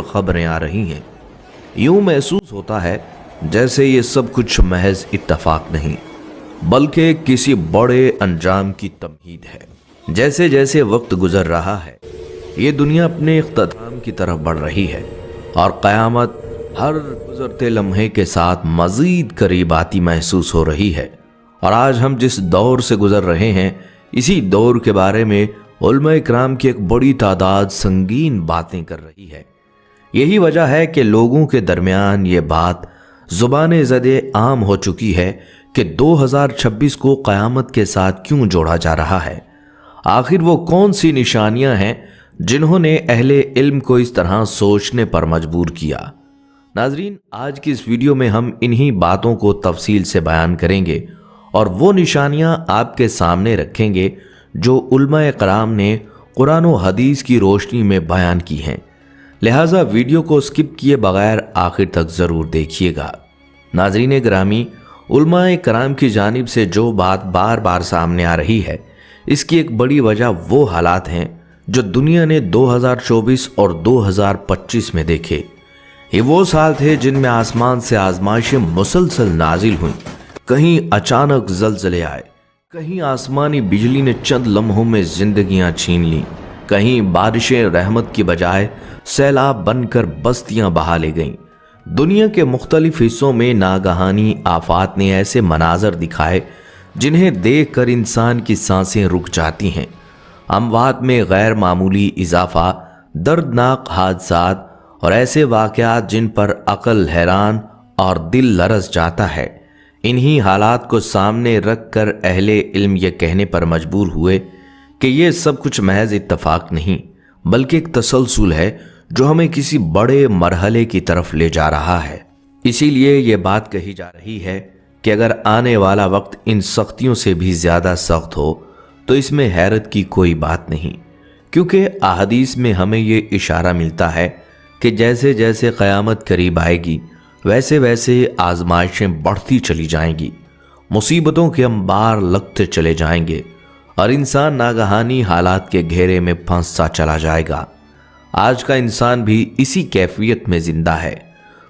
खबरें आ रही हैं। यूं महसूस होता है जैसे ये सब कुछ महज इत्तेफाक नहीं बल्कि किसी बड़े अंजाम की तमहीद है। जैसे जैसे वक्त गुजर रहा है ये दुनिया अपने इख्तिताम की तरफ बढ़ रही है और क़यामत हर गुजरते लम्हे के साथ मज़ीद करीब आती महसूस हो रही है। और आज हम जिस दौर से गुजर रहे हैं इसी दौर के बारे में उलमा इकराम की एक बड़ी तादाद संगीन बातें कर रही है। यही वजह है कि लोगों के दरमियान ये बात ज़ुबान ज़दे आम हो चुकी है कि 2026 को क़यामत के साथ क्यों जोड़ा जा रहा है। आखिर वो कौन सी निशानियां हैं जिन्होंने अहले इल्म को इस तरह सोचने पर मजबूर किया। नाजरीन, आज की इस वीडियो में हम इन्हीं बातों को तफसील से बयान करेंगे और वो निशानियां आपके सामने रखेंगे जो उलमा इकराम ने कुरान और हदीस की रोशनी में बयान की हैं। लिहाजा वीडियो को स्किप किए बगैर आखिर तक ज़रूर देखिएगा। नाजरीन गिरामी, उलमा इकराम की जानिब से जो बात बार बार सामने आ रही है इसकी एक बड़ी वजह वो हालात हैं जो दुनिया ने 2024 और 2025 में देखे। ये वो साल थे जिनमें आसमान से आजमाइशें मुसलसल नाजिल हुईं। कहीं अचानक ज़लज़ले आए, कहीं आसमानी बिजली ने चंद लम्हों में जिंदगियां छीन लीं, कहीं बारिशें रहमत की बजाय सैलाब बनकर बस्तियां बहा ले गईं। दुनिया के मुख्तलिफ हिस्सों में नागहानी आफात ने ऐसे मनाजर दिखाए जिन्हें देख कर इंसान की सांसें रुक जाती हैं। अमवात में गैर मामूली इजाफा, दर्दनाक हादसात और ऐसे वाक़यात जिन पर अकल हैरान और दिल लरस जाता है। इन्हीं हालात को सामने रख कर अहले इल्म ये कहने पर मजबूर हुए कि ये सब कुछ महज इत्तफाक नहीं बल्कि एक तसलसल है जो हमें किसी बड़े मरहले की तरफ ले जा रहा है। इसीलिए ये बात कही जा रही है कि अगर आने वाला वक्त इन सख्तियों से भी ज़्यादा सख्त हो तो इसमें हैरत की कोई बात नहीं, क्योंकि अहादीस में हमें ये इशारा मिलता है कि जैसे जैसे क़यामत करीब आएगी वैसे वैसे आजमाइशें बढ़ती चली जाएंगी, मुसीबतों के अंबार लगते चले जाएंगे और इंसान नागहानी हालात के घेरे में फंसता चला जाएगा। आज का इंसान भी इसी कैफियत में जिंदा है।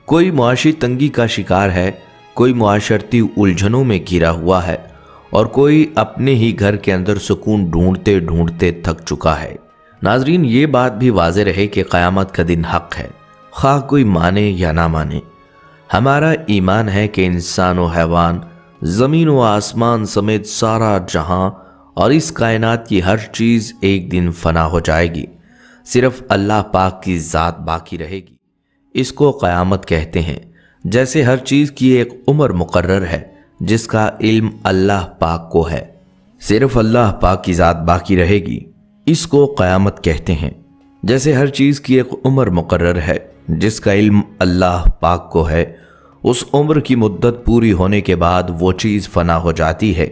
कोई मुआशी तंगी का शिकार है, कोई मुआशरती उलझनों में घिरा हुआ है और कोई अपने ही घर के अंदर सुकून ढूंढते ढूंढते थक चुका है। नाजरीन, ये बात भी वाज़े रहे कि क़यामत का दिन हक है, खा कोई माने या ना माने। हमारा ईमान है कि इंसान व हैवान, ज़मीन व आसमान समेत सारा जहां और इस कायनात की हर चीज़ एक दिन फना हो जाएगी, सिर्फ अल्लाह पाक की ज़ात बाकी रहेगी। इसको क़यामत कहते हैं। जैसे हर चीज़ की एक उम्र मुकर्रर है जिसका इल्म अल्लाह पाक को है, सिर्फ अल्लाह पाक की ज़ात बाकी रहेगी, इसको क़यामत कहते हैं। जैसे हर चीज़ की एक उम्र मुकर्रर है जिसका इल्म अल्लाह पाक को है, उस उम्र की मुद्दत पूरी होने के बाद वो चीज़ फना हो जाती है।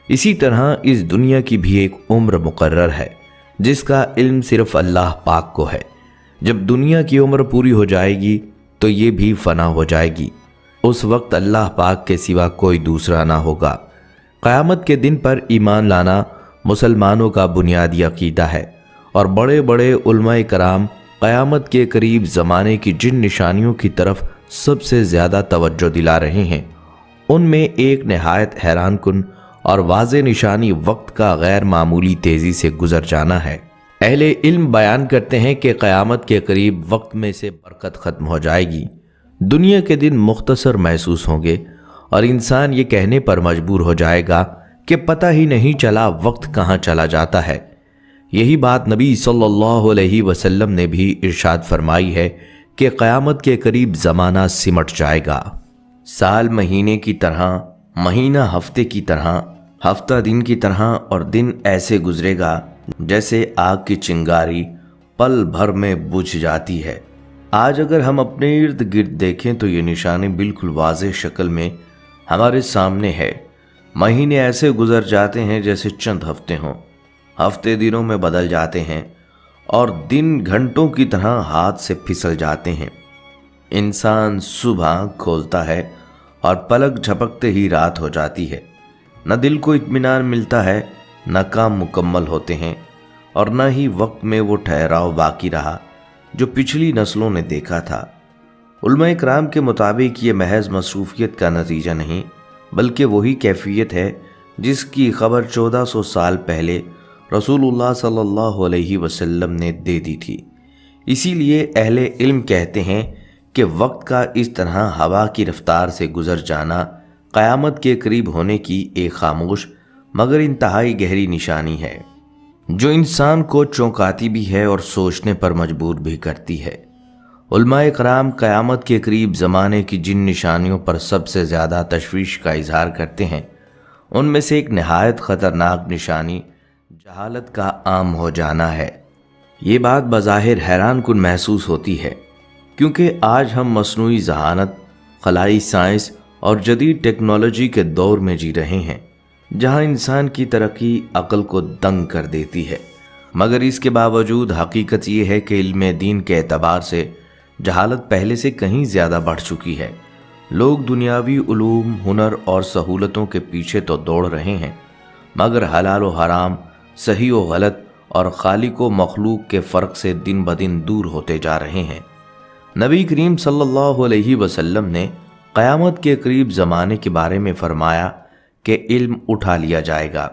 इसी तरह इस दुनिया की भी एक उम्र मुकर्रर है जिसका इल्म सिर्फ अल्लाह पाक को है। जब दुनिया की उम्र पूरी हो जाएगी तो ये भी फना हो जाएगी। उस वक्त अल्लाह पाक के सिवा कोई दूसरा ना होगा। क़यामत के दिन पर ईमान लाना मुसलमानों का बुनियादी अकीदा है और बड़े बड़े उलमा कराम क़यामत के करीब ज़माने की जिन निशानियों की तरफ सबसे ज़्यादा तवज्जो दिला रहे हैं उनमें एक नहायत हैरान कुन और वाज़े निशानी वक्त का गैर मामूली तेज़ी से गुजर जाना है। अहले इल्म बयान करते हैं कि क़यामत के करीब वक्त में से बरकत ख़त्म हो जाएगी, दुनिया के दिन मुख्तसर महसूस होंगे और इंसान ये कहने पर मजबूर हो जाएगा कि पता ही नहीं चला वक्त कहाँ चला जाता है। यही बात नबी सल्लल्लाहु अलैहि वसल्लम ने भी इरशाद फरमाई है कि क़यामत के करीब ज़माना सिमट जाएगा। साल महीने की तरह, महीना हफ्ते की तरह, हफ्ता दिन की तरह और दिन ऐसे गुजरेगा जैसे आग की चिंगारी पल भर में बुझ जाती है। आज अगर हम अपने इर्द गिर्द देखें तो ये निशानी बिल्कुल वाज़ेह शक्ल में हमारे सामने है। महीने ऐसे गुजर जाते हैं जैसे चंद हफ्ते हों, हफ्ते दिनों में बदल जाते हैं और दिन घंटों की तरह हाथ से फिसल जाते हैं। इंसान सुबह खोलता है और पलक झपकते ही रात हो जाती है। न दिल को इत्मीनान मिलता है, न काम मुकम्मल होते हैं और न ही वक्त में वो ठहराव बाकी रहा جو پچھلی نسلوں نے دیکھا تھا۔ علماء کرام کے مطابق یہ محض مصروفیت کا نتیجہ نہیں، بلکہ وہی کیفیت ہے جس کی خبر 1400 سال پہلے رسول اللہ صلی اللہ علیہ وسلم نے دے دی تھی۔ اسی لیے اہل علم کہتے ہیں کہ وقت کا اس طرح ہوا کی رفتار سے گزر جانا قیامت کے قریب ہونے کی ایک خاموش مگر انتہائی گہری نشانی ہے، جو انسان کو چونکاتی بھی ہے اور سوچنے پر مجبور بھی کرتی ہے۔ علماء کرام قیامت کے قریب زمانے کی جن نشانیوں پر سب سے زیادہ تشویش کا اظہار کرتے ہیں، ان میں سے ایک نہایت خطرناک نشانی جہالت کا عام ہو جانا ہے۔ یہ بات بظاہر حیران کن محسوس ہوتی ہے، کیونکہ آج ہم مصنوعی ذہانت، خلائی سائنس اور جدید ٹیکنالوجی کے دور میں جی رہے ہیں، جہاں انسان کی ترقی عقل کو دنگ کر دیتی ہے، مگر اس کے باوجود حقیقت یہ ہے کہ علم دین کے اعتبار سے جہالت پہلے سے کہیں زیادہ بڑھ چکی ہے۔ لوگ دنیاوی علوم، ہنر اور سہولتوں کے پیچھے تو دوڑ رہے ہیں، مگر حلال و حرام، صحیح و غلط اور خالق و مخلوق کے فرق سے دن بدن دور ہوتے جا رہے ہیں۔ نبی کریم صلی اللہ علیہ وسلم نے قیامت کے قریب زمانے کے بارے میں فرمایا کہ علم اٹھا لیا جائے گا،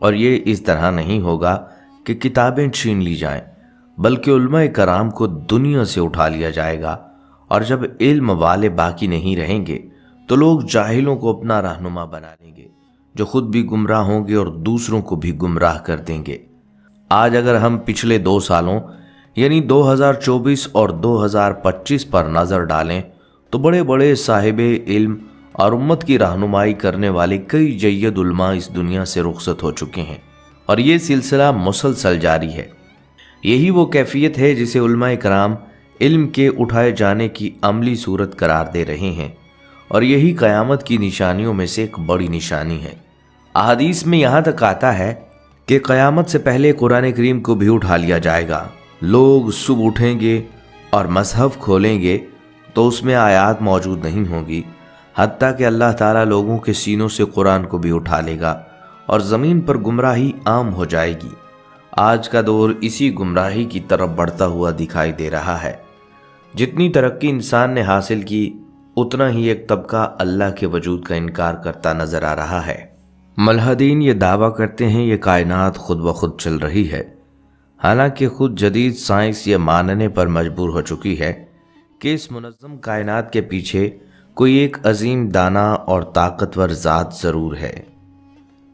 اور یہ اس طرح نہیں ہوگا کہ کتابیں چھین لی جائیں، بلکہ علماء کرام کو دنیا سے اٹھا لیا جائے گا، اور جب علم والے باقی نہیں رہیں گے تو لوگ جاہلوں کو اپنا رہنما بنا لیں گے، جو خود بھی گمراہ ہوں گے اور دوسروں کو بھی گمراہ کر دیں گے۔ آج اگر ہم پچھلے 2 سالوں یعنی 2024 اور 2025 پر نظر ڈالیں تو بڑے بڑے صاحب علم اور امت کی رہنمائی کرنے والے کئی جید علماء اس دنیا سے رخصت ہو چکے ہیں، اور یہ سلسلہ مسلسل جاری ہے۔ یہی وہ کیفیت ہے جسے علماء کرام علم کے اٹھائے جانے کی عملی صورت قرار دے رہے ہیں، اور یہی قیامت کی نشانیوں میں سے ایک بڑی نشانی ہے۔ احادیث میں یہاں تک آتا ہے کہ قیامت سے پہلے قرآن کریم کو بھی اٹھا لیا جائے گا۔ لوگ صبح اٹھیں گے اور مصحف کھولیں گے تو اس میں آیات موجود نہیں ہوں گی، حتیٰ کہ اللہ تعالیٰ لوگوں کے سینوں سے قرآن کو بھی اٹھا لے گا اور زمین پر گمراہی عام ہو جائے گی۔ آج کا دور اسی گمراہی کی طرف بڑھتا ہوا دکھائی دے رہا ہے۔ جتنی ترقی انسان نے حاصل کی، اتنا ہی ایک طبقہ اللہ کے وجود کا انکار کرتا نظر آ رہا ہے۔ ملحدین یہ دعویٰ کرتے ہیں یہ کائنات خود بخود چل رہی ہے، حالانکہ خود جدید سائنس یہ ماننے پر مجبور ہو چکی ہے کہ اس منظم کائنات کے پیچھے کوئی ایک عظیم دانا اور طاقتور ذات ضرور ہے۔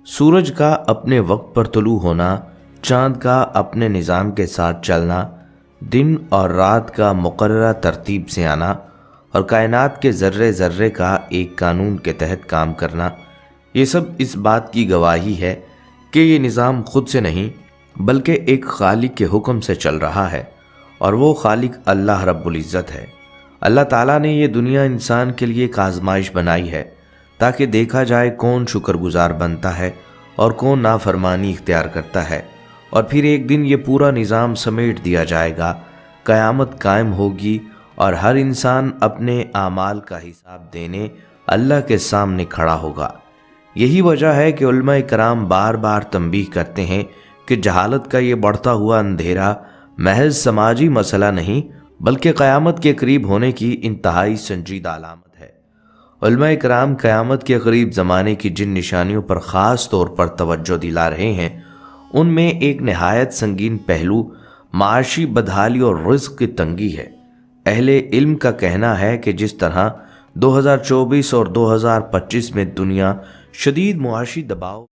سورج کا اپنے وقت پر طلوع ہونا، چاند کا اپنے نظام کے ساتھ چلنا، دن اور رات کا مقررہ ترتیب سے آنا، اور کائنات کے ذرے ذرے کا ایک قانون کے تحت کام کرنا، یہ سب اس بات کی گواہی ہے کہ یہ نظام خود سے نہیں بلکہ ایک خالق کے حکم سے چل رہا ہے، اور وہ خالق اللہ رب العزت ہے۔ اللہ تعالیٰ نے یہ دنیا انسان کے لیے ایک آزمائش بنائی ہے تاکہ دیکھا جائے کون شکر گزار بنتا ہے اور کون نافرمانی اختیار کرتا ہے، اور پھر ایک دن یہ پورا نظام سمیٹ دیا جائے گا، قیامت قائم ہوگی اور ہر انسان اپنے اعمال کا حساب دینے اللہ کے سامنے کھڑا ہوگا۔ یہی وجہ ہے کہ علماء کرام بار بار تنبیہ کرتے ہیں کہ جہالت کا یہ بڑھتا ہوا اندھیرا محض سماجی مسئلہ نہیں بلکہ قیامت کے قریب ہونے کی انتہائی سنجیدہ علامت ہے۔ علماء کرام قیامت کے قریب زمانے کی جن نشانیوں پر خاص طور پر توجہ دلا رہے ہیں، ان میں ایک نہایت سنگین پہلو معاشی بدحالی اور رزق کی تنگی ہے۔ اہل علم کا کہنا ہے کہ جس طرح 2024 اور 2025 میں دنیا شدید معاشی دباؤ